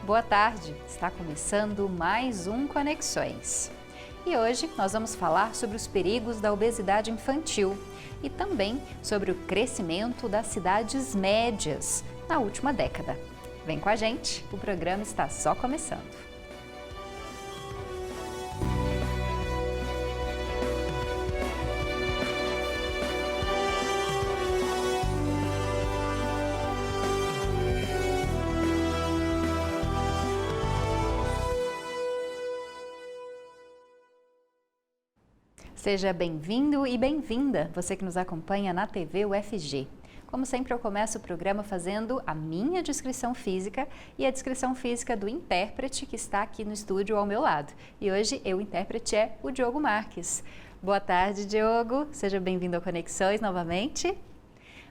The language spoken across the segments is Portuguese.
Boa tarde, está começando mais um Conexões. E hoje nós vamos falar sobre os perigos da obesidade infantil e também sobre o crescimento das cidades médias na última década. Vem com a gente, o programa está só começando. Seja bem-vindo e bem-vinda, você que nos acompanha na TV UFG. Como sempre, eu começo o programa fazendo a minha descrição física e a descrição física do intérprete que está aqui no estúdio ao meu lado. E hoje, o intérprete é o Diogo Marques. Boa tarde, Diogo. Seja bem-vindo ao Conexões novamente.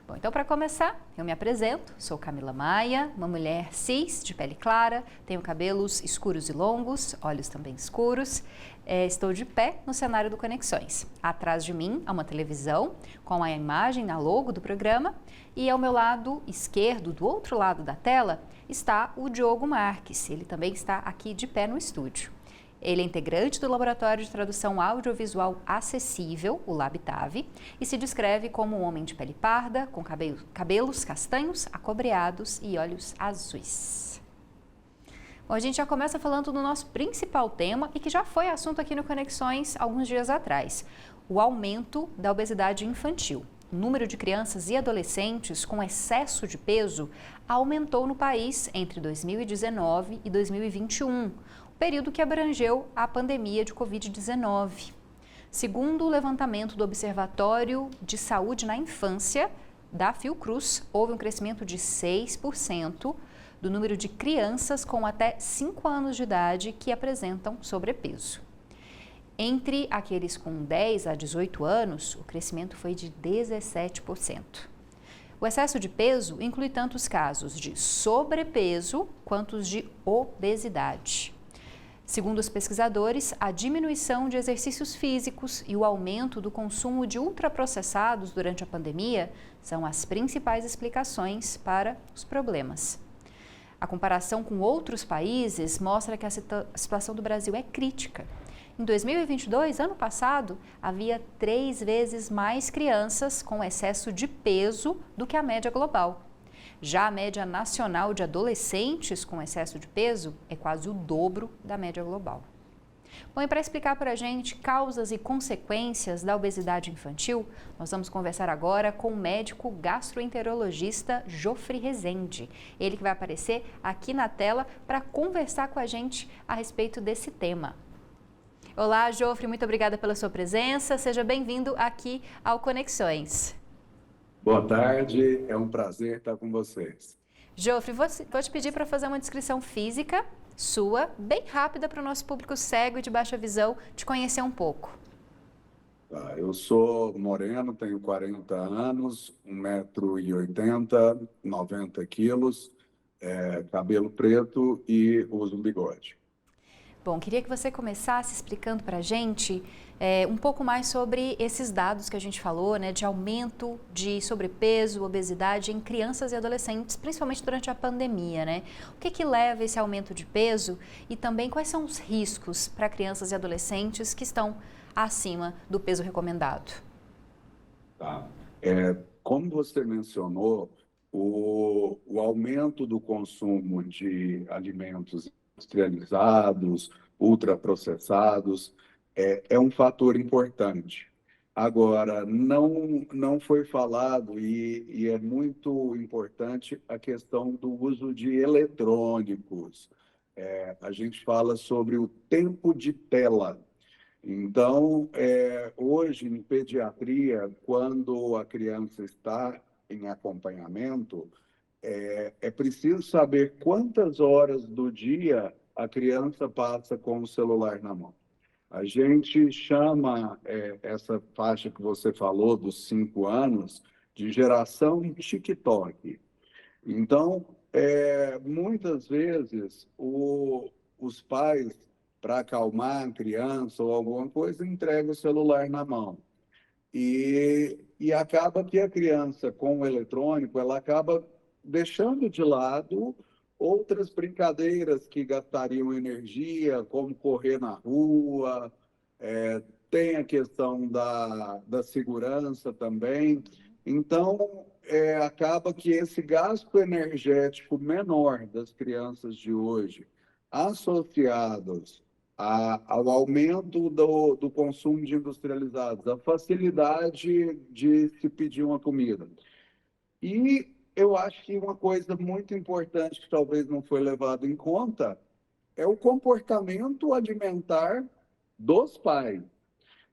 Bom, então para começar, eu me apresento, sou Camila Maia, uma mulher cis, de pele clara, tenho cabelos escuros e longos, olhos também escuros, estou de pé no cenário do Conexões. Atrás de mim há uma televisão com a imagem, a logo do programa, e ao meu lado esquerdo, do outro lado da tela, está o Diogo Marques, ele também está aqui de pé no estúdio. Ele é integrante do Laboratório de Tradução Audiovisual Acessível, o LabTAV, e se descreve como um homem de pele parda, com cabelos castanhos, acobreados e olhos azuis. Bom, a gente já começa falando do nosso principal tema e que já foi assunto aqui no Conexões alguns dias atrás, o aumento da obesidade infantil. O número de crianças e adolescentes com excesso de peso aumentou no país entre 2019 e 2021. Período que abrangeu a pandemia de Covid-19. Segundo o levantamento do Observatório de Saúde na Infância, da Fiocruz, houve um crescimento de 6% do número de crianças com até 5 anos de idade que apresentam sobrepeso. Entre aqueles com 10 a 18 anos, o crescimento foi de 17%. O excesso de peso inclui tanto os casos de sobrepeso quanto os de obesidade. Segundo os pesquisadores, a diminuição de exercícios físicos e o aumento do consumo de ultraprocessados durante a pandemia são as principais explicações para os problemas. A comparação com outros países mostra que a situação do Brasil é crítica. Em 2022, ano passado, havia 3 vezes mais crianças com excesso de peso do que a média global. Já a média nacional de adolescentes com excesso de peso é quase o dobro da média global. Bom, e para explicar para a gente causas e consequências da obesidade infantil, nós vamos conversar agora com o médico gastroenterologista Jofre Rezende. Ele que vai aparecer aqui na tela para conversar com a gente a respeito desse tema. Olá, Jofre, muito obrigada pela sua presença. Seja bem-vindo aqui ao Conexões. Boa tarde, é um prazer estar com vocês. Jofre, vou te pedir para fazer uma descrição física sua, bem rápida para o nosso público cego e de baixa visão te conhecer um pouco. Eu sou moreno, tenho 40 anos, 1,80 m, 90 quilos, cabelo preto e uso um bigode. Bom, queria que você começasse explicando para a gente um pouco mais sobre esses dados que a gente falou, né, de aumento de sobrepeso, obesidade em crianças e adolescentes, principalmente durante a pandemia, né? O que leva a esse aumento de peso e também quais são os riscos para crianças e adolescentes que estão acima do peso recomendado? Tá. Como você mencionou, o aumento do consumo de alimentos industrializados, ultraprocessados, é um fator importante. Agora, não foi falado, e é muito importante, a questão do uso de eletrônicos. A gente fala sobre o tempo de tela. Então, hoje, em pediatria, quando a criança está em acompanhamento, é preciso saber quantas horas do dia a criança passa com o celular na mão. A gente chama essa faixa que você falou, dos 5 anos, de geração TikTok. Então, muitas vezes, os pais, para acalmar a criança ou alguma coisa, entregam o celular na mão. E acaba que a criança, com o eletrônico, ela acaba deixando de lado outras brincadeiras que gastariam energia, como correr na rua, tem a questão da segurança também. Então, acaba que esse gasto energético menor das crianças de hoje, associados ao aumento do consumo de industrializados, a facilidade de se pedir uma comida. E eu acho que uma coisa muito importante que talvez não foi levado em conta é o comportamento alimentar dos pais.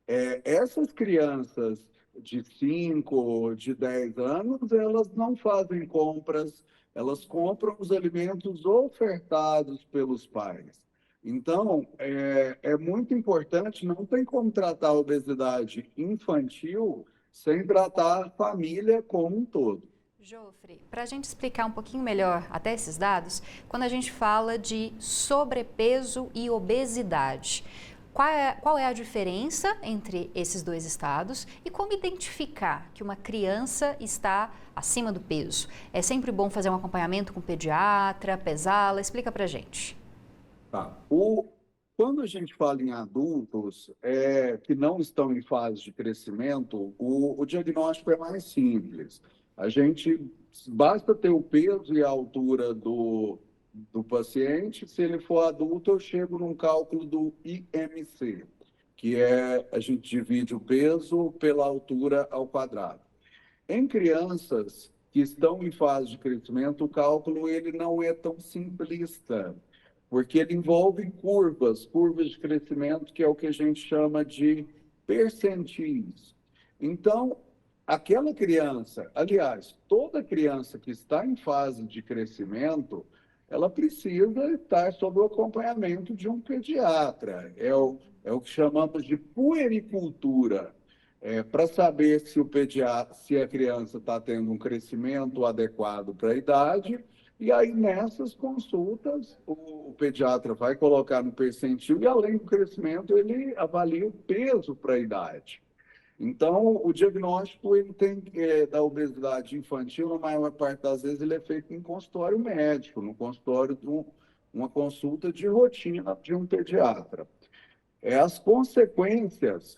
Essas crianças de 5, de 10 anos, elas não fazem compras, elas compram os alimentos ofertados pelos pais. Então, é muito importante, não tem como tratar a obesidade infantil sem tratar a família como um todo. Jofre, para a gente explicar um pouquinho melhor até esses dados, quando a gente fala de sobrepeso e obesidade, qual é a diferença entre esses dois estados e como identificar que uma criança está acima do peso? É sempre bom fazer um acompanhamento com o pediatra, pesá-la? Explica para a gente. Tá. Quando a gente fala em adultos que não estão em fase de crescimento, o diagnóstico é mais simples. A gente basta ter o peso e a altura do paciente. Se ele for adulto, eu chego num cálculo do IMC, que a gente divide o peso pela altura ao quadrado. Em crianças que estão em fase de crescimento, o cálculo ele não é tão simplista, porque ele envolve curvas de crescimento, que é o que a gente chama de percentis. Então, aquela criança, aliás, toda criança que está em fase de crescimento, ela precisa estar sob o acompanhamento de um pediatra. É o que chamamos de puericultura, para saber se a criança está tendo um crescimento adequado para a idade. E aí, nessas consultas, o pediatra vai colocar no percentil e, além do crescimento, ele avalia o peso para a idade. Então, o diagnóstico ele tem da obesidade infantil, na maior parte das vezes, ele é feito em consultório médico, no consultório de uma consulta de rotina de um pediatra. As consequências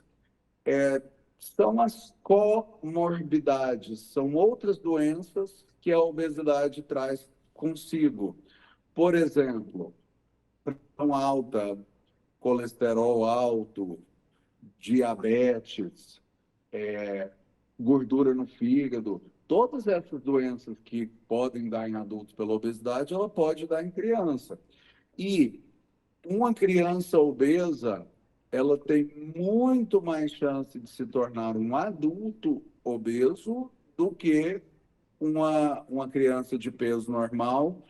são as comorbidades, são outras doenças que a obesidade traz consigo. Por exemplo, pressão alta, colesterol alto, diabetes, gordura no fígado, todas essas doenças que podem dar em adultos pela obesidade, ela pode dar em criança. E uma criança obesa, ela tem muito mais chance de se tornar um adulto obeso do que uma criança de peso normal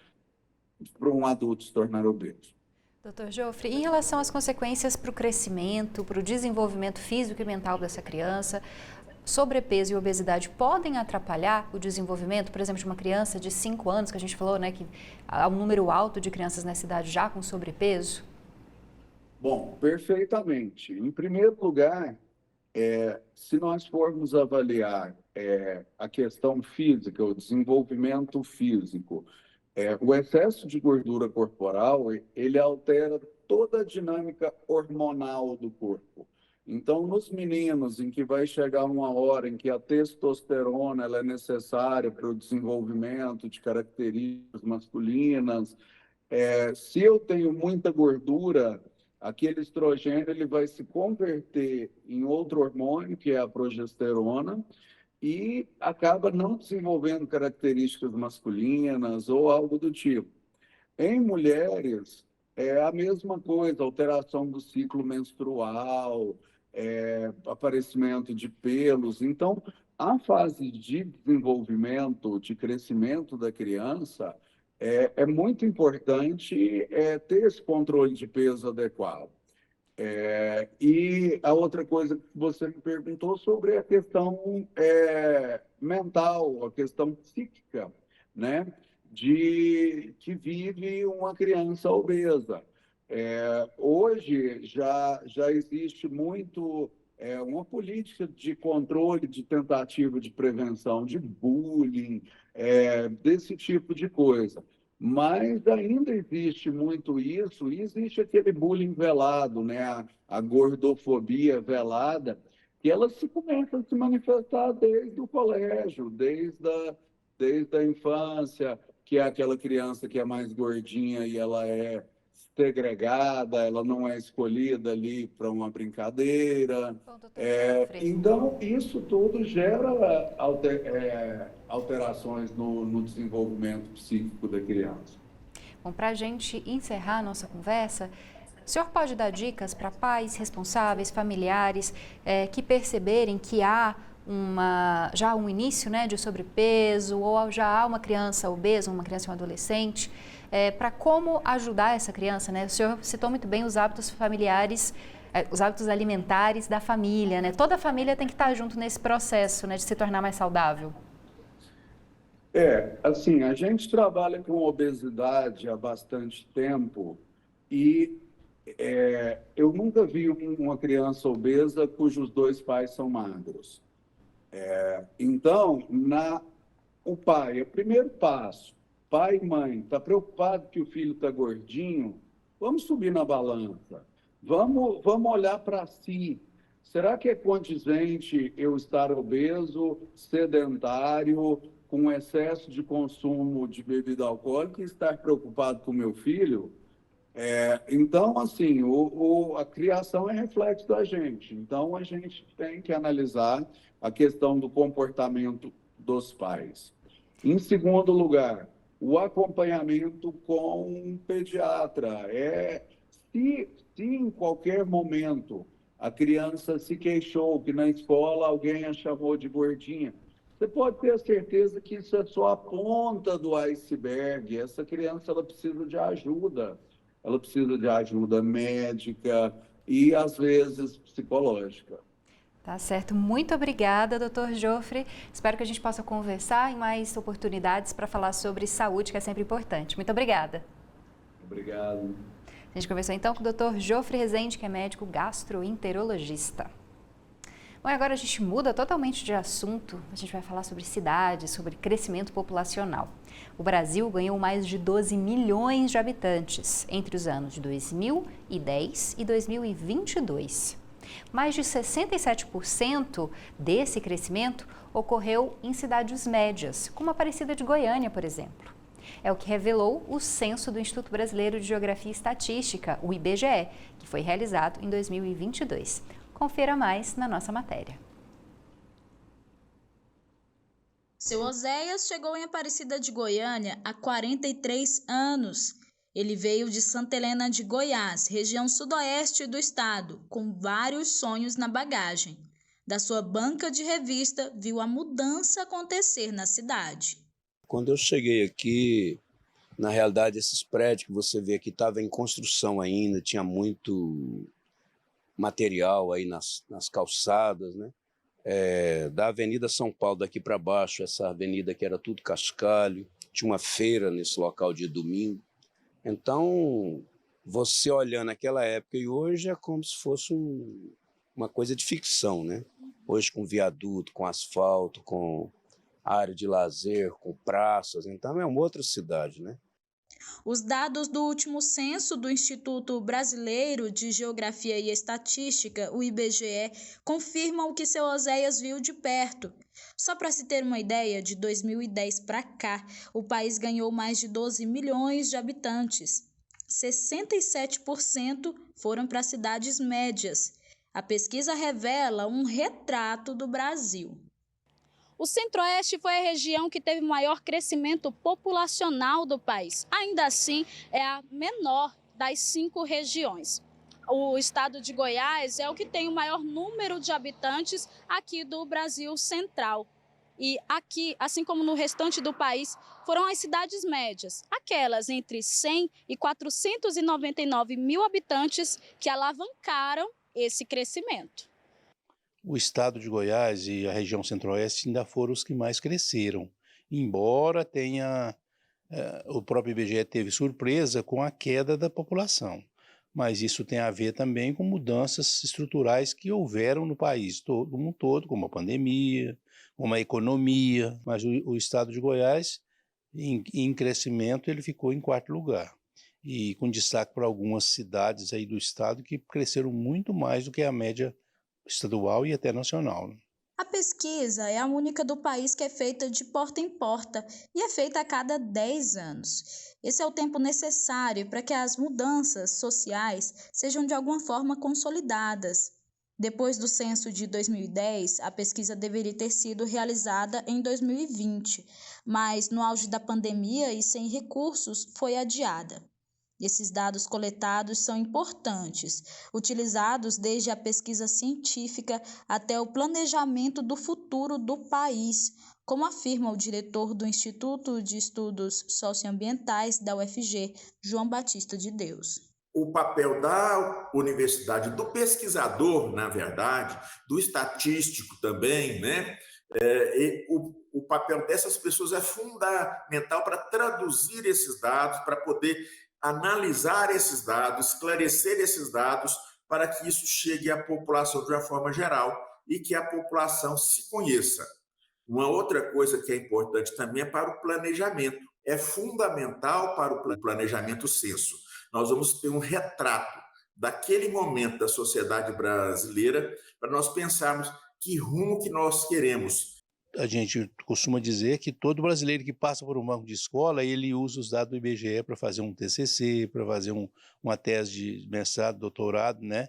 para um adulto se tornar obeso. Doutor Jofre, em relação às consequências para o crescimento, para o desenvolvimento físico e mental dessa criança, sobrepeso e obesidade podem atrapalhar o desenvolvimento, por exemplo, de uma criança de 5 anos, que a gente falou, né, que há um número alto de crianças nessa idade já com sobrepeso? Bom, perfeitamente. Em primeiro lugar, se nós formos avaliar a questão física, o desenvolvimento físico, o excesso de gordura corporal, ele altera toda a dinâmica hormonal do corpo. Então, nos meninos, em que vai chegar uma hora em que a testosterona ela é necessária para o desenvolvimento de características masculinas, se eu tenho muita gordura, aquele estrogênio ele vai se converter em outro hormônio, que é a progesterona, e acaba não desenvolvendo características masculinas ou algo do tipo. Em mulheres, é a mesma coisa, alteração do ciclo menstrual, aparecimento de pelos. Então, a fase de desenvolvimento, de crescimento da criança, é muito importante ter esse controle de peso adequado. E a outra coisa que você me perguntou sobre a questão mental, a questão psíquica, né? De que vive uma criança obesa. Hoje já existe muito uma política de controle, de tentativa de prevenção de bullying, desse tipo de coisa. Mas ainda existe muito isso, e existe aquele bullying velado, né? A gordofobia velada, que ela se começa a se manifestar desde o colégio, desde a infância, que é aquela criança que é mais gordinha e ela é segregada, ela não é escolhida ali para uma brincadeira. Bom, doutor Jofre. Então, isso tudo gera alterações no desenvolvimento psíquico da criança. Bom, para a gente encerrar a nossa conversa, o senhor pode dar dicas para pais responsáveis, familiares, que perceberem que há já um início, né, de sobrepeso ou já há uma criança obesa, uma criança e um adolescente, para como ajudar essa criança, né? O senhor citou muito bem os hábitos familiares, os hábitos alimentares da família, né? Toda a família tem que estar junto nesse processo, né, de se tornar mais saudável. Assim, a gente trabalha com obesidade há bastante tempo e eu nunca vi uma criança obesa cujos dois pais são magros. Então, o pai, é o primeiro passo. Pai e mãe, está preocupado que o filho está gordinho? Vamos subir na balança. Vamos olhar para si. Será que é condizente eu estar obeso, sedentário, com excesso de consumo de bebida alcoólica e estar preocupado com meu filho? Então, assim, a criação é reflexo da gente. Então, a gente tem que analisar a questão do comportamento dos pais. Em segundo lugar, o acompanhamento com um pediatra. Se em qualquer momento a criança se queixou que na escola alguém a chamou de gordinha, você pode ter a certeza que isso é só a ponta do iceberg. Essa criança ela precisa de ajuda. Ela precisa de ajuda médica e, às vezes, psicológica. Tá certo. Muito obrigada, doutor Jofre. Espero que a gente possa conversar em mais oportunidades para falar sobre saúde, que é sempre importante. Muito obrigada. Obrigado. A gente conversou então com o doutor Jofre Rezende, que é médico gastroenterologista. Bom, agora a gente muda totalmente de assunto. A gente vai falar sobre cidades, sobre crescimento populacional. O Brasil ganhou mais de 12 milhões de habitantes entre os anos de 2010 e 2022. Mais de 67% desse crescimento ocorreu em cidades médias, como a Aparecida de Goiânia, por exemplo. É o que revelou o censo do Instituto Brasileiro de Geografia e Estatística, o IBGE, que foi realizado em 2022. Confira mais na nossa matéria. Seu Oséias chegou em Aparecida de Goiânia há 43 anos. Ele veio de Santa Helena de Goiás, região sudoeste do estado, com vários sonhos na bagagem. Da sua banca de revista, viu a mudança acontecer na cidade. Quando eu cheguei aqui, na realidade, esses prédios que você vê aqui estavam em construção ainda, tinha muito material aí nas calçadas, né? Da Avenida São Paulo, daqui para baixo, essa avenida que era tudo cascalho, tinha uma feira nesse local de domingo. Então, você olhando aquela época e hoje é como se fosse uma coisa de ficção, né? Hoje com viaduto, com asfalto, com área de lazer, com praças, então é uma outra cidade, né? Os dados do último censo do Instituto Brasileiro de Geografia e Estatística, o IBGE, confirmam o que seu Oséias viu de perto. Só para se ter uma ideia, de 2010 para cá, o país ganhou mais de 12 milhões de habitantes. 67% foram para cidades médias. A pesquisa revela um retrato do Brasil. O Centro-Oeste foi a região que teve maior crescimento populacional do país. Ainda assim, é a menor das 5 regiões. O estado de Goiás é o que tem o maior número de habitantes aqui do Brasil Central. E aqui, assim como no restante do país, foram as cidades médias, aquelas entre 100 e 499 mil habitantes, que alavancaram esse crescimento. O estado de Goiás e a região centro-oeste ainda foram os que mais cresceram, embora o próprio IBGE teve surpresa com a queda da população. Mas isso tem a ver também com mudanças estruturais que houveram no país como um todo, como a pandemia, como a economia. Mas o estado de Goiás Em crescimento, ele ficou em 4º lugar. E com destaque para algumas cidades aí do estado que cresceram muito mais do que a média estadual e até nacional. A pesquisa é a única do país que é feita de porta em porta e é feita a cada 10 anos. Esse é o tempo necessário para que as mudanças sociais sejam de alguma forma consolidadas. Depois do censo de 2010, a pesquisa deveria ter sido realizada em 2020, mas no auge da pandemia e sem recursos foi adiada. Esses dados coletados são importantes, utilizados desde a pesquisa científica até o planejamento do futuro do país, como afirma o diretor do Instituto de Estudos Socioambientais da UFG, João Batista de Deus. O papel da universidade, do pesquisador, na verdade, do estatístico também, né? O papel dessas pessoas é fundamental para traduzir esses dados, para poder analisar esses dados, esclarecer esses dados, para que isso chegue à população de uma forma geral e que a população se conheça. Uma outra coisa que é importante também é para o planejamento. É fundamental para o planejamento censo. Nós vamos ter um retrato daquele momento da sociedade brasileira para nós pensarmos que rumo que nós queremos. A gente costuma dizer que todo brasileiro que passa por um banco de escola, ele usa os dados do IBGE para fazer um TCC, para fazer uma tese de mestrado, doutorado, né?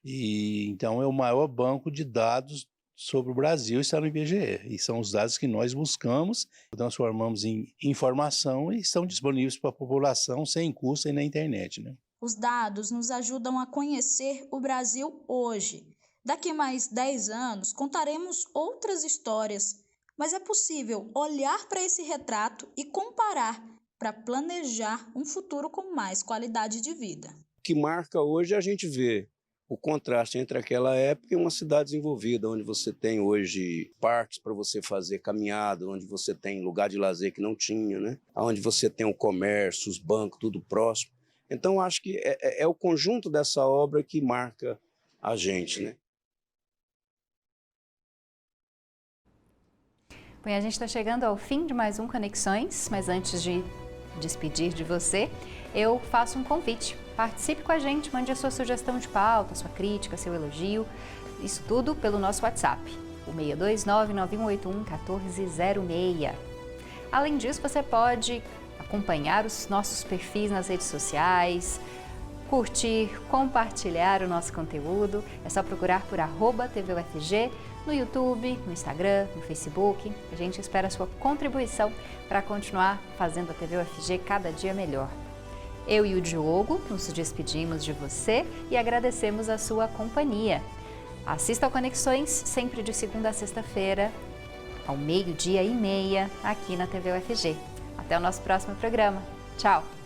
E então é o maior banco de dados sobre o Brasil, está no IBGE. E são os dados que nós buscamos, transformamos em informação e estão disponíveis para a população sem custo e na internet, né? Os dados nos ajudam a conhecer o Brasil hoje. Daqui mais 10 anos, contaremos outras histórias, mas é possível olhar para esse retrato e comparar para planejar um futuro com mais qualidade de vida. O que marca hoje a gente vê o contraste entre aquela época e uma cidade desenvolvida, onde você tem hoje parques para você fazer caminhada, onde você tem lugar de lazer que não tinha, né? Onde você tem o comércio, os bancos, tudo próximo. Então, acho que é o conjunto dessa obra que marca a gente, né? Bem, a gente está chegando ao fim de mais um Conexões, mas antes de despedir de você, eu faço um convite. Participe com a gente, mande a sua sugestão de pauta, sua crítica, seu elogio, isso tudo pelo nosso WhatsApp, o 629-9181-1406. Além disso, você pode acompanhar os nossos perfis nas redes sociais, curtir, compartilhar o nosso conteúdo. É só procurar por @TVUFG no YouTube, no Instagram, no Facebook. A gente espera a sua contribuição para continuar fazendo a TV UFG cada dia melhor. Eu e o Diogo nos despedimos de você e agradecemos a sua companhia. Assista ao Conexões sempre de segunda a sexta-feira, ao 12:30, aqui na TV UFG. Até o nosso próximo programa. Tchau!